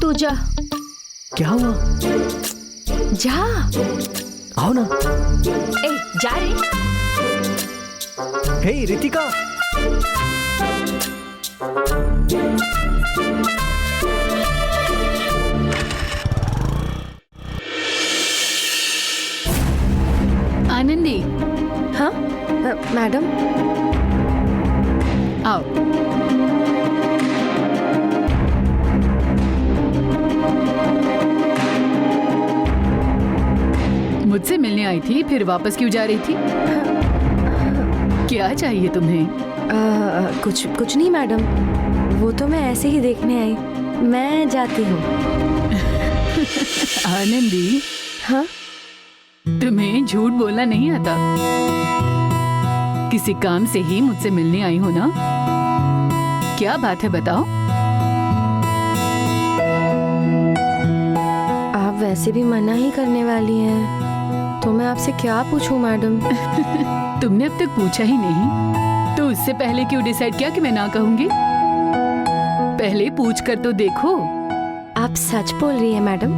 तू जा। क्या हुआ? जा। आओ ना। ए, जा रे। हे रितिका। आनंदी। हाँ मैडम। आओ। मुझसे मिलने आई थी, फिर वापस क्यों जा रही थी? क्या चाहिए तुम्हें? कुछ नहीं मैडम, वो तो मैं ऐसे ही देखने आई। मैं जाती हूँ। आनंदी। हाँ? तुम्हें झूठ बोलना नहीं आता? किसी काम से ही मुझसे मिलने आई हो ना? क्या बात है बताओ। आप वैसे भी मना ही करने वाली हैं, तो मैं आपसे क्या पूछूं मैडम? तुमने अब तक पूछा ही नहीं, तो उससे पहले क्यों डिसाइड किया कि मैं ना कहूंगी? पहले पूछ कर तो देखो। आप सच बोल रही हैं मैडम?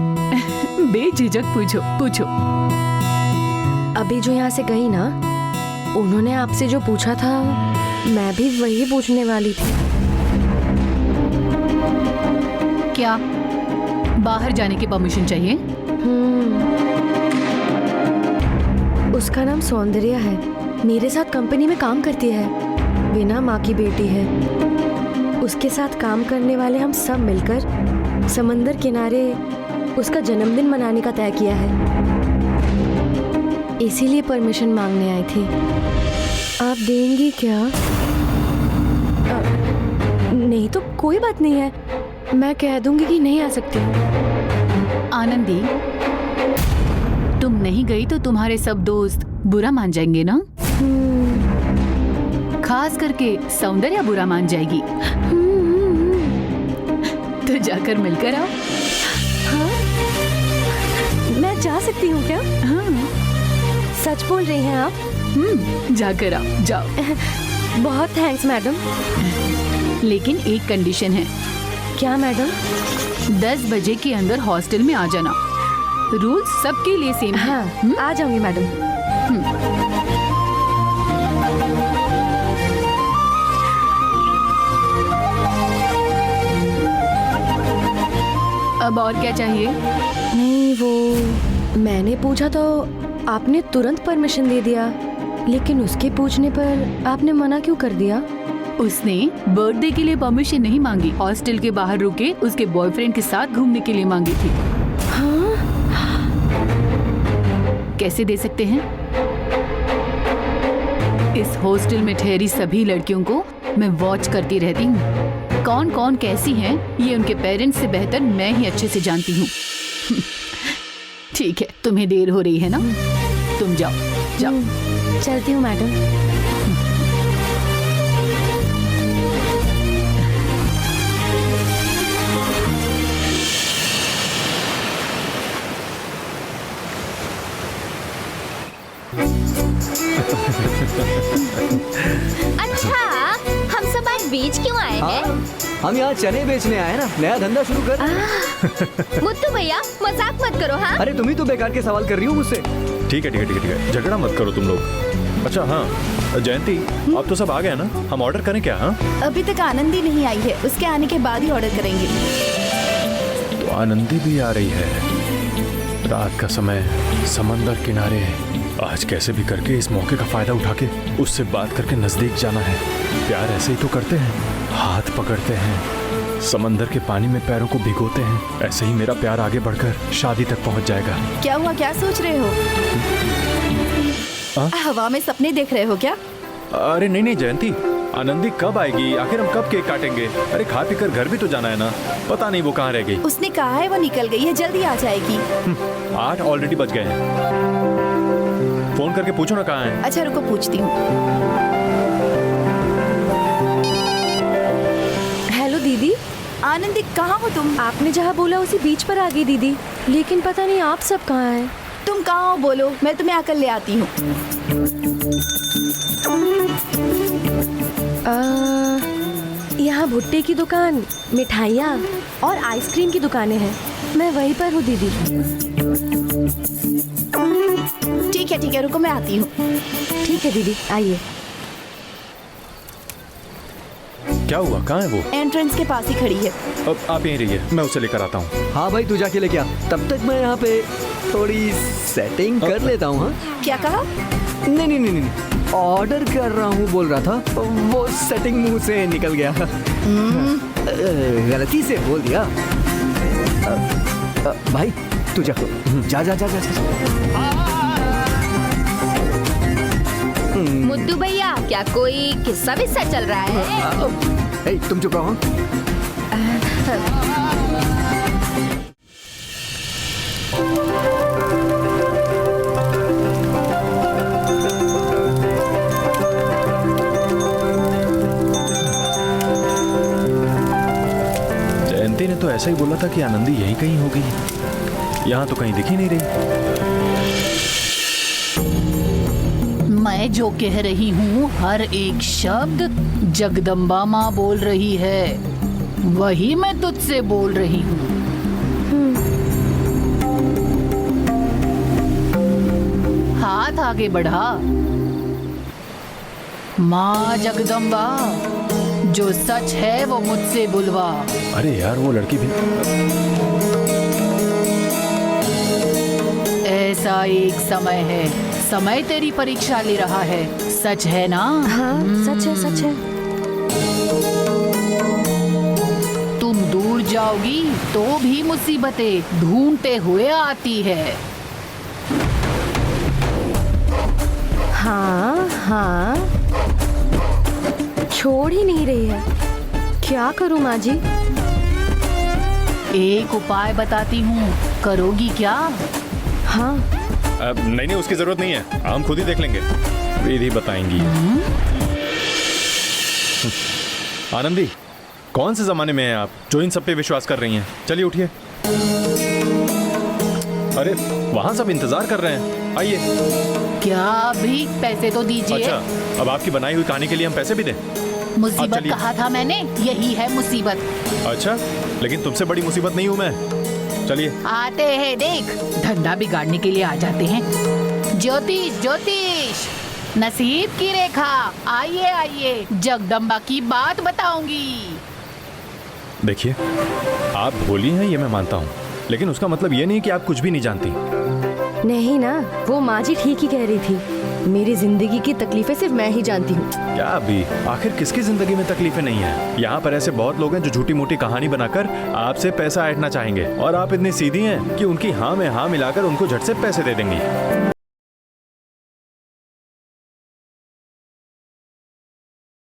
बेझिझक पूछो पूछो। अभी जो यहाँ से गई ना, उन्होंने आपसे जो पूछा था, मैं भी वही पूछने वाली थी। क्या बाहर जाने की परमिशन चाहिए? उसका नाम सौंदर्या है, मेरे साथ कंपनी में काम करती है, बिना माँ की बेटी है। उसके साथ काम करने वाले हम सब मिलकर समंदर किनारे उसका जन्मदिन मनाने का तय किया है। इसीलिए परमिशन मांगने आई थी। आप देंगी क्या? नहीं तो कोई बात नहीं है, मैं कह दूंगी कि नहीं आ सकती। आनंदी, तुम नहीं गई तो तुम्हारे सब दोस्त बुरा मान जाएंगे ना? खास करके सौंदर्या बुरा मान जाएगी। तो जाकर मिलकर आओ। हाँ? मैं जा सकती हूँ क्या? हाँ। सच बोल रही हैं आप? जाकर आओ, जाओ। बहुत थैंक्स मैडम। लेकिन एक कंडीशन है। क्या मैडम? 10 बजे के अंदर हॉस्टल में आ जाना। रूल्स सबके लिए सेम है। हाँ, आ जाऊंगी मैडम। अब और क्या चाहिए? नहीं, वो मैंने पूछा तो आपने तुरंत परमिशन दे दिया, लेकिन उसके पूछने पर आपने मना क्यों कर दिया? उसने बर्थडे के लिए परमिशन नहीं मांगी, हॉस्टल के बाहर रुके उसके बॉयफ्रेंड के साथ घूमने के लिए मांगी थी। हाँ? कैसे दे सकते हैं? इस हॉस्टल में ठहरी सभी लड़कियों को मैं वॉच करती रहती हूँ। कौन कौन कैसी हैं, ये उनके पेरेंट्स से बेहतर मैं ही अच्छे से जानती हूँ। ठीक है, तुम्हें देर हो रही है ना? तुम जाओ जाओ। चलती हूँ मैडम। अच्छा, हम सब आज बीच क्यों आए हैं? हम यहाँ चने बेचने आए हैं ना, नया धंधा शुरू कर। मुत्तू भैया, मजाक मत करो। हाँ, अरे तुम ही तो बेकार के सवाल कर रही हो मुझसे। ठीक है ठीक है ठीक है ठीक है, झगड़ा मत करो तुम लोग। अच्छा हाँ जयंती, अब तो सब आ गया ना, हम ऑर्डर करें क्या? हाँ, अभी तक आनंदी नहीं आई है, उसके आने के बाद ही ऑर्डर करेंगे। तो आनंदी भी आ रही है। रात का समय, समंदर किनारे। आज कैसे भी करके इस मौके का फायदा उठा के उससे बात करके नजदीक जाना है। प्यार ऐसे ही तो करते हैं, हाथ पकड़ते हैं, समंदर के पानी में पैरों को भिगोते हैं। ऐसे ही मेरा प्यार आगे बढ़कर शादी तक पहुंच जाएगा। क्या हुआ, क्या सोच रहे हो? हवा में सपने देख रहे हो क्या? अरे नहीं नहीं जयंती, आनंदी कब आएगी? आखिर हम कब केक काटेंगे? अरे खा पी कर घर भी तो जाना है ना। पता नहीं वो कहाँ रह गई। उसने कहा है वो निकल गई है, जल्दी आ जाएगी। 8 ऑलरेडी बज गए हैं। फोन करके पूछो ना कहाँ है। अच्छा रुको, पूछती हूँ। हेलो दीदी। आनंदी कहाँ हो तुम? आपने जहाँ बोला उसी बीच पर आ गई दीदी, लेकिन पता नहीं आप सब कहाँ हैं। तुम कहाँ हो बोलो, मैं तुम्हें आकर ले आती हूँ। यहाँ भुट्टे की दुकान, मिठाइयाँ और आइसक्रीम की दुकानें हैं। मैं वहीं पर हूँ दीदी। ठीक है रुको, मैं आती हूँ। ठीक है दीदी, आइए। क्या हुआ, कहाँ है वो? एंट्रेंस के पास ही खड़ी है। अब आप यहीं रहिए, मैं उसे लेकर आता हूँ। हाँ भाई, तू जाके लेके आ, तब तक मैं यहाँ पे थोड़ी सेटिंग कर लेता हूँ। हाँ, क्या कहा? नहीं, ऑर्डर कर रहा हूँ बोल रहा था, वो सेटिंग मुंह से निकल गया। गलती से बोल दिया। भाई तू जा जा। मुद्दू भैया, क्या कोई किस्सा विस्सा चल रहा है? ए, तुम चुप रहो। जयंती ने तो ऐसा ही बोला था कि आनंदी यहीं कहीं होगी। यहाँ तो कहीं दिख ही नहीं रही। मैं जो कह रही हूँ हर एक शब्द जगदम्बा माँ बोल रही है, वही मैं तुझसे बोल रही हूँ। हाथ आगे बढ़ा। माँ जगदम्बा, जो सच है वो मुझसे बुलवा। अरे यार, वो लड़की भी। ऐसा एक समय है, समय तेरी परीक्षा ले रहा है, सच है ना? हाँ, सच है। तुम दूर जाओगी तो भी मुसीबतें ढूंढते हुए आती है। हाँ, छोड़ ही नहीं रही है। क्या करूँ माँ जी? एक उपाय बताती हूँ, करोगी क्या? हाँ। नहीं, उसकी जरूरत नहीं है, हम खुद ही देख लेंगे। विधि बताएंगी। आनंदी, कौन से जमाने में हैं आप जो इन सब पे विश्वास कर रही हैं? चलिए उठिए। अरे वहाँ सब इंतजार कर रहे हैं, आइए। क्या अभी पैसे तो दीजिए। अच्छा, अब आपकी बनाई हुई कहानी के लिए हम पैसे भी दें? मुसीबत चलिए। कहा था मैंने, यही है मुसीबत। अच्छा, लेकिन तुमसे बड़ी मुसीबत नहीं हूँ मैं। चलिए। आते हैं, देख, धंधा बिगाड़ने के लिए आ जाते हैं। ज्योतिष, नसीब की रेखा, आइए, जगदम्बा की बात बताऊंगी। देखिए, आप भोली हैं ये मैं मानता हूँ, लेकिन उसका मतलब ये नहीं कि आप कुछ भी नहीं जानती। नहीं ना, वो माँ जी ठीक ही कह रही थी। मेरी जिंदगी की तकलीफें सिर्फ मैं ही जानती हूँ। क्या अभी? आखिर किसकी जिंदगी में तकलीफें नहीं है? यहाँ पर ऐसे बहुत लोग हैं जो झूठी मूठी कहानी बनाकर आपसे पैसा ऐंठना चाहेंगे, और आप इतनी सीधी हैं कि उनकी हाँ में हाँ मिलाकर उनको झट से पैसे दे देंगी।